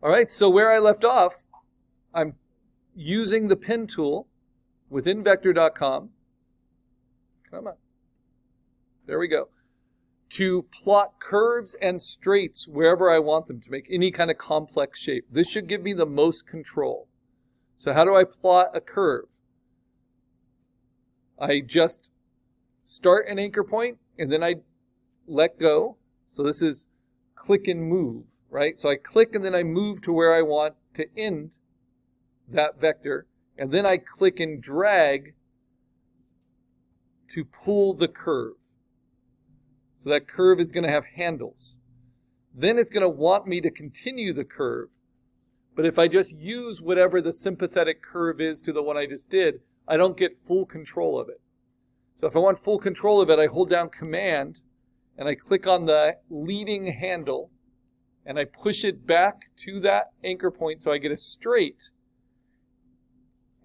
All right, so where I left off, I'm using the pen tool within Vectr.com. Come on. There we go. To plot curves and straights wherever I want them to make any kind of complex shape. This should give me the most control. So how do I plot a curve? I just start an anchor point and then I let go. So this is click and move, right? So I click and then I move to where I want to end that vector. And then I click and drag to pull the curve. So that curve is going to have handles. Then it's going to want me to continue the curve. But if I just use whatever the sympathetic curve is to the one I just did, I don't get full control of it. So if I want full control of it, I hold down Command and I click on the leading handle and I push it back to that anchor point so I get a straight.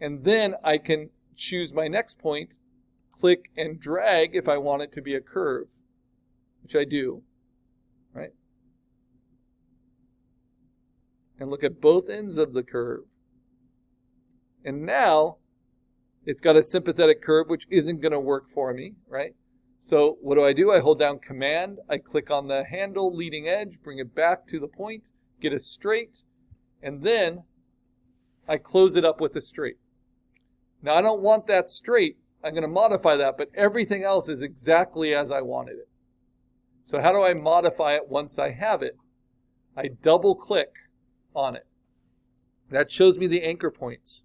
And then I can choose my next point, click and drag if I want it to be a curve, which I do, right? And look at both ends of the curve. And now it's got a sympathetic curve, which isn't going to work for me, right? So what do? I hold down Command, I click on the handle, leading edge, bring it back to the point, get a straight, and then I close it up with a straight. Now I don't want that straight. I'm going to modify that, but everything else is exactly as I wanted it. So how do I modify it once I have it? I double click on it. That shows me the anchor points.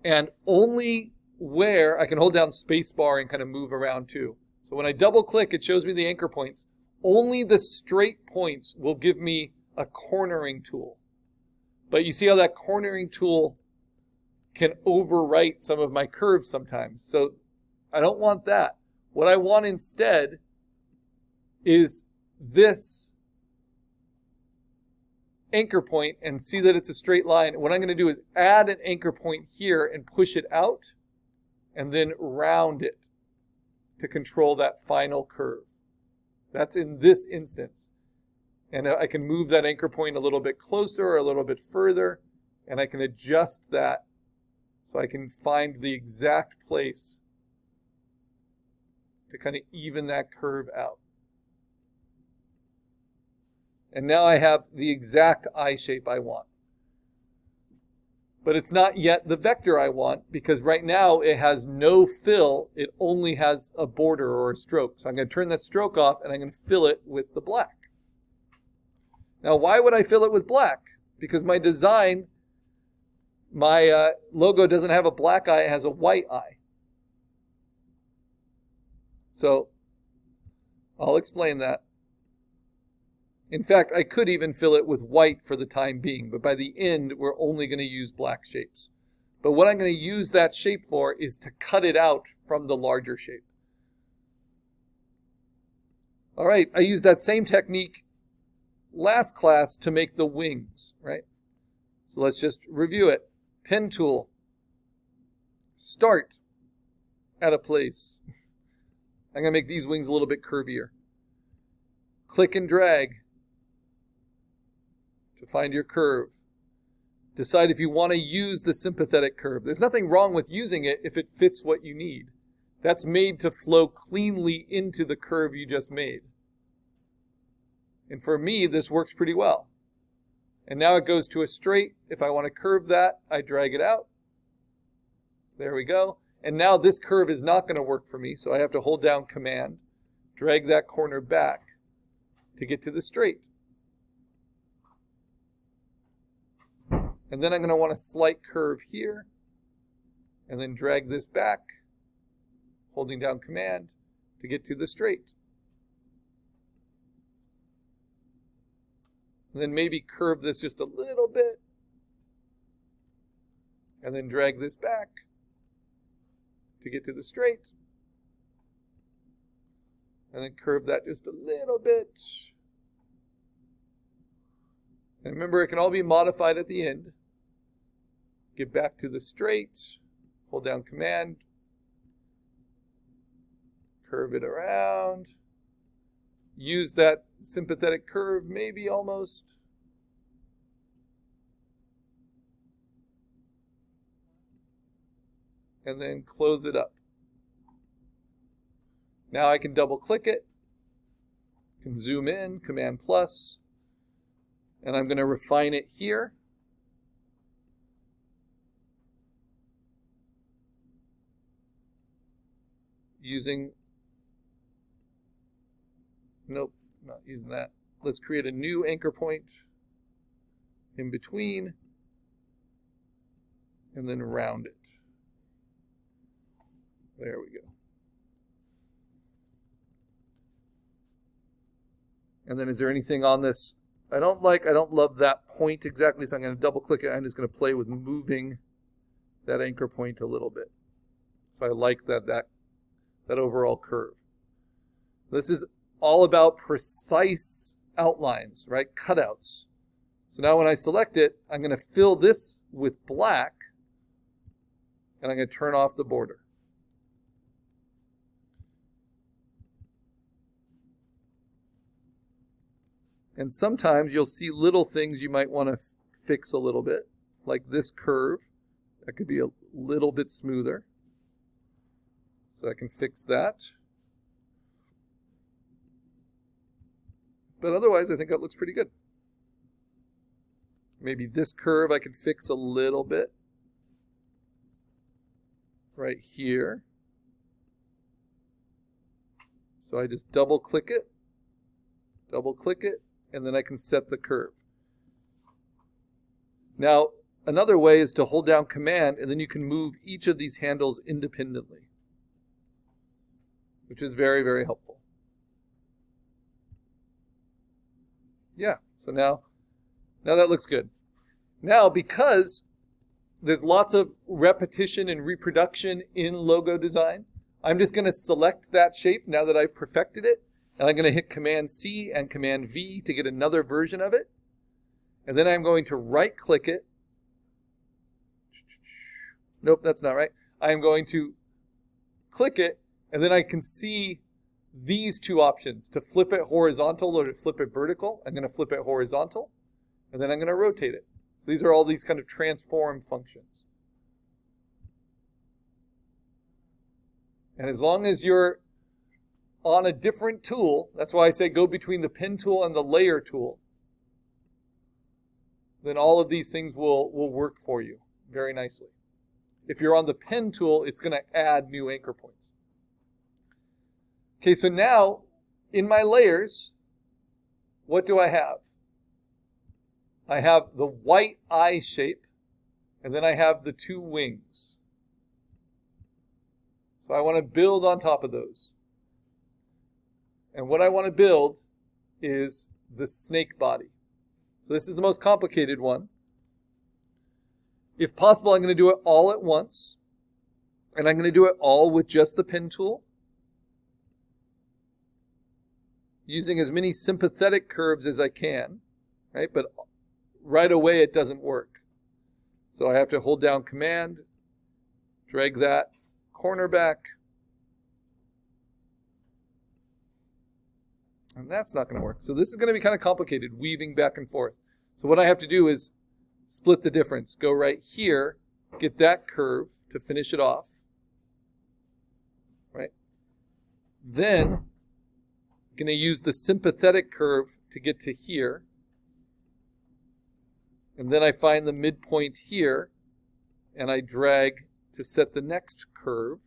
And only where I can hold down spacebar and kind of move around too. So when I double click, it shows me the anchor points. Only the straight points will give me a cornering tool. But you see how that cornering tool can overwrite some of my curves sometimes. So I don't want that. What I want instead is this anchor point and see that it's a straight line. What I'm going to do is add an anchor point here and push it out and then round it to control that final curve. That's in this instance. And I can move that anchor point a little bit closer or a little bit further, and I can adjust that so I can find the exact place to kind of even that curve out. And now I have the exact eye shape I want. But it's not yet the vector I want because right now it has no fill. It only has a border or a stroke. So I'm going to turn that stroke off and I'm going to fill it with the black. Now why would I fill it with black? Because my design, my logo doesn't have a black eye, it has a white eye. So I'll explain that. In fact, I could even fill it with white for the time being, but by the end, we're only going to use black shapes. But what I'm going to use that shape for is to cut it out from the larger shape. All right, I used that same technique last class to make the wings, right? So let's just review it. Pen tool. Start at a place. I'm going to make these wings a little bit curvier. Click and drag to find your curve. Decide if you want to use the sympathetic curve. There's nothing wrong with using it if it fits what you need. That's made to flow cleanly into the curve you just made. And for me, this works pretty well. And now it goes to a straight. If I want to curve that, I drag it out. There we go. And now this curve is not going to work for me, so I have to hold down Command, drag that corner back to get to the straight. And then I'm going to want a slight curve here, and then drag this back, holding down Command to get to the straight. And then maybe curve this just a little bit, and then drag this back to get to the straight. And then curve that just a little bit. And remember, it can all be modified at the end. Get back to the straight, hold down Command, curve it around, use that sympathetic curve maybe almost, and then close it up. Now I can double click it, can zoom in, Command plus, and I'm going to refine it here. Using, nope, not using that. Let's create a new anchor point in between and then round it. There we go. And then is there anything on this I don't love that point exactly, so I'm going to double click it. I'm just going to play with moving that anchor point a little bit. So I like that overall curve. This is all about precise outlines, right? Cutouts. So now when I select it, I'm going to fill this with black, and I'm going to turn off the border. And sometimes you'll see little things you might want to fix a little bit, like this curve. That could be a little bit smoother. So I can fix that. But otherwise, I think that looks pretty good. Maybe this curve I could fix a little bit. Right here. So I just double click it, and then I can set the curve. Now, another way is to hold down Command, and then you can move each of these handles independently, which is very, very helpful. Yeah, so now that looks good. Now, because there's lots of repetition and reproduction in logo design, I'm just going to select that shape now that I've perfected it, and I'm going to hit Command C and Command V to get another version of it. And then I'm going to right-click it. Nope, that's not right. I'm going to click it, and then I can see these two options, to flip it horizontal or to flip it vertical. I'm going to flip it horizontal, and then I'm going to rotate it. So these are all these kind of transform functions. And as long as you're on a different tool, that's why I say go between the pen tool and the layer tool, then all of these things will work for you very nicely. If you're on the pen tool, it's going to add new anchor points. Okay, so now in my layers, what do I have? I have the white eye shape, and then I have the two wings. So I want to build on top of those. And what I want to build is the snake body. So this is the most complicated one. If possible, I'm going to do it all at once. And I'm going to do it all with just the pen tool, using as many sympathetic curves as I can, right? But right away it doesn't work. So I have to hold down Command, drag that corner back, and that's not going to work. So this is going to be kind of complicated, weaving back and forth. So what I have to do is split the difference. Go right here, get that curve to finish it off, right? Then I'm going to use the sympathetic curve to get to here. And then I find the midpoint here, and I drag to set the next curve,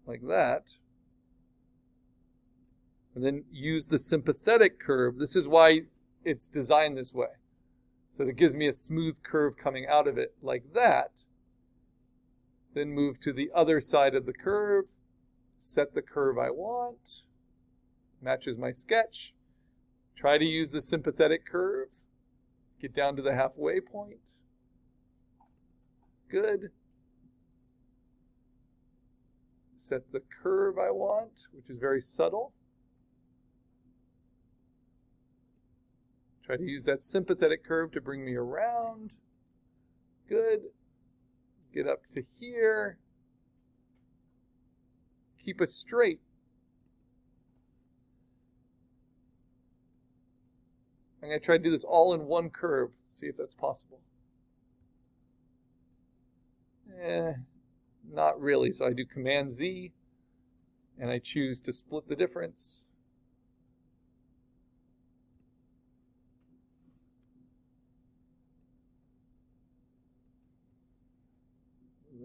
like that. And then use the sympathetic curve. This is why it's designed this way. So it gives me a smooth curve coming out of it, like that. Then move to the other side of the curve, set the curve I want, matches my sketch. Try to use the sympathetic curve. Get down to the halfway point. Good. Set the curve I want, which is very subtle. Try to use that sympathetic curve to bring me around. Good. Get up to here. Keep us straight. I'm going to try to do this all in one curve. See if that's possible. Not really. So I do Command Z, and I choose to split the difference.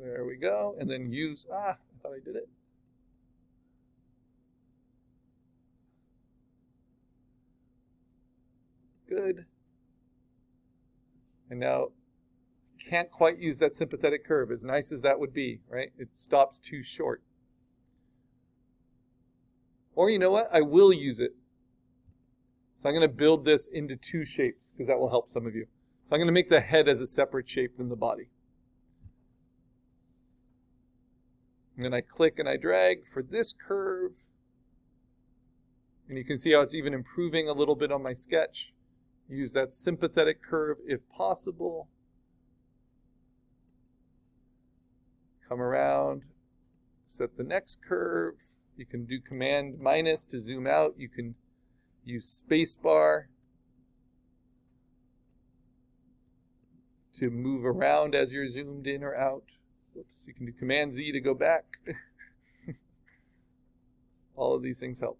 There we go. And then use, I thought I did it. Good. And now, can't quite use that sympathetic curve, as nice as that would be, right? It stops too short. Or you know what? I will use it. So I'm going to build this into two shapes, because that will help some of you. So I'm going to make the head as a separate shape than the body. And then I click and I drag for this curve. And you can see how it's even improving a little bit on my sketch. Use that sympathetic curve if possible. Come around, set the next curve. You can do Command minus to zoom out. You can use spacebar to move around as you're zoomed in or out. Whoops, you can do Command Z to go back. All of these things help.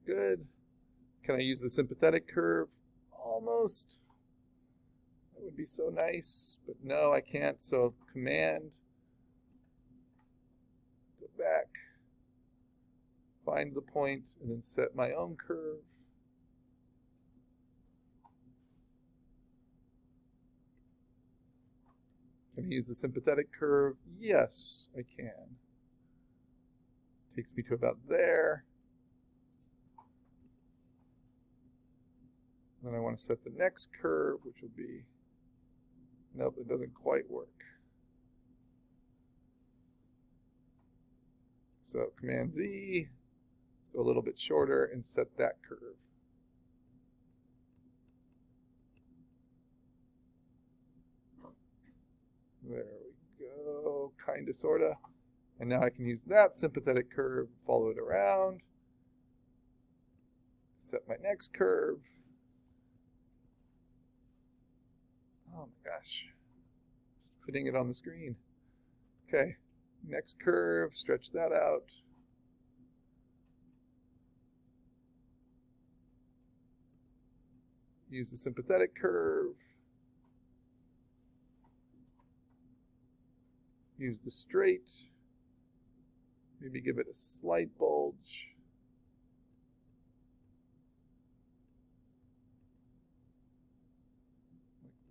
Good. Can I use the sympathetic curve? Almost. That would be so nice, but no, I can't. So Command, go back, find the point, and then set my own curve. Can I use the sympathetic curve? Yes, I can. Takes me to about there. Then I want to set the next curve, which will be, nope, it doesn't quite work. So Command Z, go a little bit shorter and set that curve. There we go, kind of, sort of. And now I can use that sympathetic curve, follow it around, set my next curve. Oh my gosh, fitting it on the screen. Okay, next curve, stretch that out. Use the sympathetic curve. Use the straight. Maybe give it a slight bulge.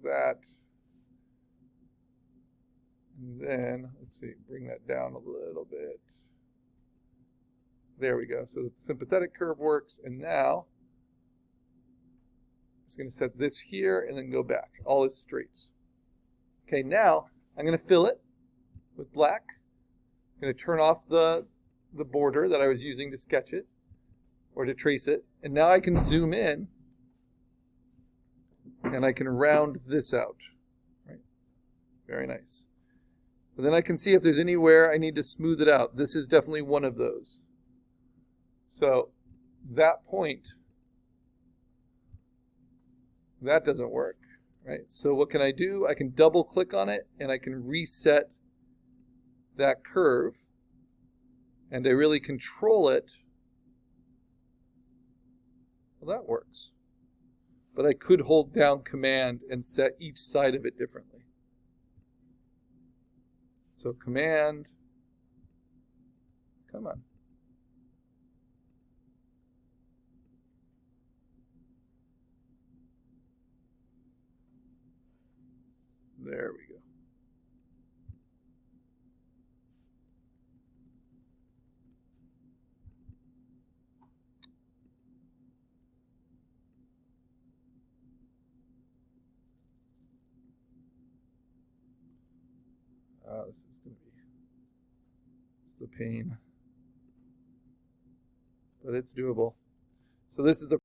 That, and then let's see, bring that down a little bit. There we go. So the sympathetic curve works, and now it's going to set this here and then go back. All is straights. Okay, now I'm going to fill it with black. I'm going to turn off the border that I was using to sketch it or to trace it, and now I can zoom in. And I can round this out, right? Very nice. But then I can see if there's anywhere I need to smooth it out. This is definitely one of those. So that point, that doesn't work, right? So what can I do? I can double click on it and I can reset that curve and I really control it. Well, that works. But I could hold down Command and set each side of it differently. So Command, come on. There we go. This is going to be the pain, but it's doable. So this is the